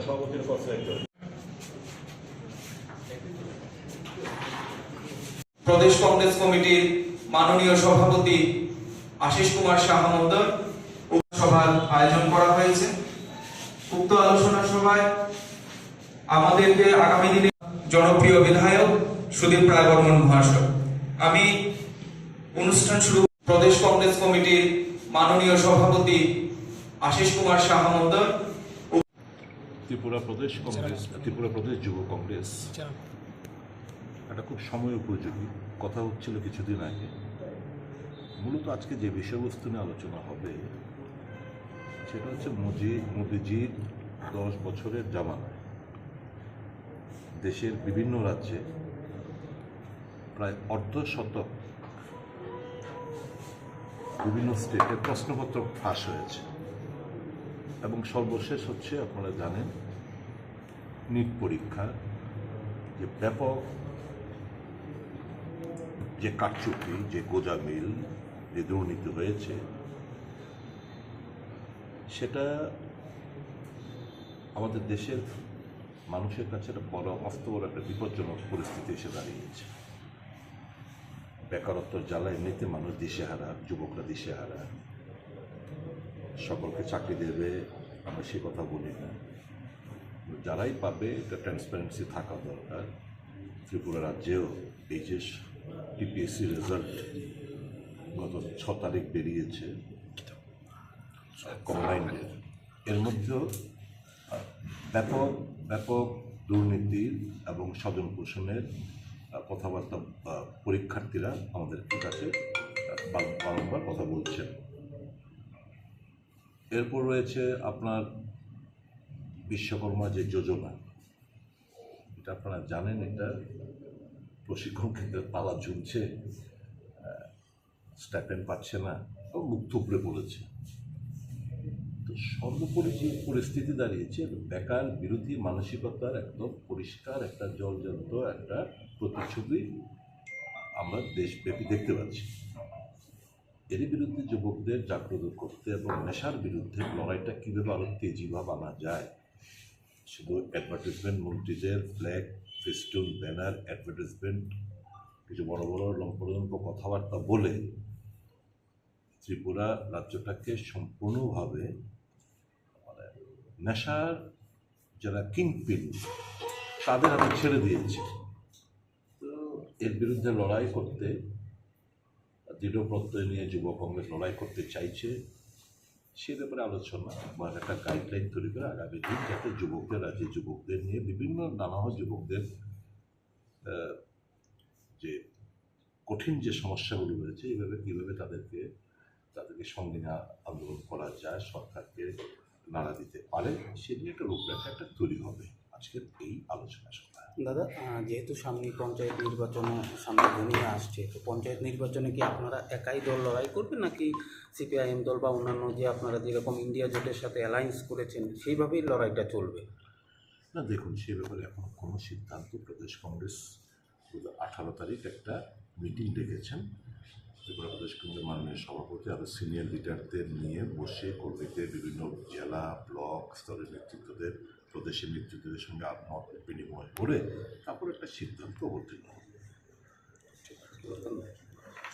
সভাপতির পদ সিলেক্ট করে। প্রদেশ কংগ্রেস কমিটির মাননীয় সভাপতি আশিস কুমার সাহা মহোদয় সভার আয়োজন করা হয়েছে। উক্ত আলোচনা সভায় আমাদেরকে আগামী দিনে জনপ্রিয় বিধায়ক সুদীপ রায় বর্মন মহাশয়, আমি অনুষ্ঠান শুরু প্রদেশ কংগ্রেস কমিটির মাননীয় সভাপতি আশিস কুমার সাহা মহোদয়। ত্রিপুরা প্রদেশ কংগ্রেস, ত্রিপুরা প্রদেশ যুব কংগ্রেস একটা খুব সময় উপযোগী কথা হচ্ছিল কিছুদিন আগে। মূলত আজকে যে বিষয়বস্তু নিয়ে আলোচনা হবে সেটা হচ্ছে মোদিজির 10 বছরের জামানায় দেশের বিভিন্ন রাজ্যে প্রায় অর্ধশতক বিভিন্ন স্টেটে প্রশ্নপত্র ফাঁস হয়েছে এবং সর্বশেষ হচ্ছে আপনারা জানেন নিট পরীক্ষা যে ব্যাপক যে কারচুপি, যে গোজামিল, যে দুর্নীতি হয়েছে সেটা আমাদের দেশের মানুষের কাছে একটা বড় বড় একটা বিপজ্জনক পরিস্থিতি এসে দাঁড়িয়েছে। বেকারত্বর জ্বালা এমনিতে মানুষ দিশেহারা, যুবকরা দিশেহারা। সকলকে চাকরি দেবে আমরা সে কথা বলি না, যারাই পাবে এটা ট্রান্সপারেন্সি থাকা দরকার। ত্রিপুরা রাজ্যেও এই যে টিপিএসসি রেজাল্ট গত 6 তারিখ বেরিয়েছে কম্বাইন্ডের, এর মধ্যেও ব্যাপক ব্যাপক দুর্নীতির এবং স্বজন পোষণের কথাবার্তা পরীক্ষার্থীরা আমাদের কাছে বারংবার কথা বলছেন। এরপর রয়েছে আপনার বিশ্বকর্মা যে যোজনা, এটা আপনারা জানেন, এটা প্রশিক্ষণ কেন্দ্রে তালা ঝুলছে, স্টাইপেন্ড পাচ্ছে না, মুখ থুবড়ে পড়েছে। তো সর্বোপরি যে পরিস্থিতি দাঁড়িয়েছে, বেকার বিরোধী মানসিকতার একদম পরিষ্কার একটা জলজন্ত একটা প্রতিচ্ছবি আমরা দেশব্যাপী দেখতে পাচ্ছি। এর বিরুদ্ধে যুবকদের জাগ্রত করতে এবং নেশার বিরুদ্ধে লড়াইটা কীভাবে আরও তেজিভাবে আনা যায়, শুধু অ্যাডভার্টাইজমেন্ট মন্ত্রীদের ফ্ল্যাগ, ফেস্টুন, ব্যানার, অ্যাডভার্টাইজমেন্ট, কিছু বড় বড় লম্পলম্প কথাবার্তা বলে ত্রিপুরা রাজ্যটাকে সম্পূর্ণভাবে নেশার যারা কিংপিন তাদের হাতে ছেড়ে দিয়েছে। তো এর বিরুদ্ধে লড়াই করতে দৃঢ় প্রত্যয় নিয়ে যুব কংগ্রেস লড়াই করতে চাইছে। সে ব্যাপারে আলোচনা বা একটা গাইডলাইন তৈরি করে আগামী দিন যাতে যুবকদের রাজ্যে যুবকদের নিয়ে বিভিন্ন নানা যুবকদের যে কঠিন যে সমস্যাগুলো রয়েছে এইভাবে কীভাবে তাদেরকে সঙ্গে আন্দোলন করা যায়, সরকারকে নাড়া দিতে পারে, সে নিয়ে একটা রূপরেখা একটা তৈরি হবে আজকের এই আলোচনা সভা। দাদা, যেহেতু সামনে পঞ্চায়েত নির্বাচনে সামনে ঘনিয়ে আসছে, তো পঞ্চায়েত নির্বাচনে কি আপনারা একাই দল লড়াই করবেন নাকি সিপিআইএম দল বা অন্যান্য যে আপনারা যেরকম ইন্ডিয়া জোটের সাথে অ্যালায়েন্স করেছেন সেইভাবেই লড়াইটা চলবে? না দেখুন, সে ব্যাপারে এখন কোনো সিদ্ধান্ত প্রদেশ কংগ্রেস 18 তারিখ একটা মিটিং ডেকেছেন। ত্রিপুরা প্রদেশ কংগ্রেস মাননীয় সভাপতি আরও সিনিয়র লিডারদের নিয়ে বসে কর্মীদের বিভিন্ন জেলা ব্লক স্তরের নেতৃত্বদের, প্রদেশের নেতৃত্বদের সঙ্গে মত বিনিময় করে তারপর একটা সিদ্ধান্ত অবতীর্ণ হবে।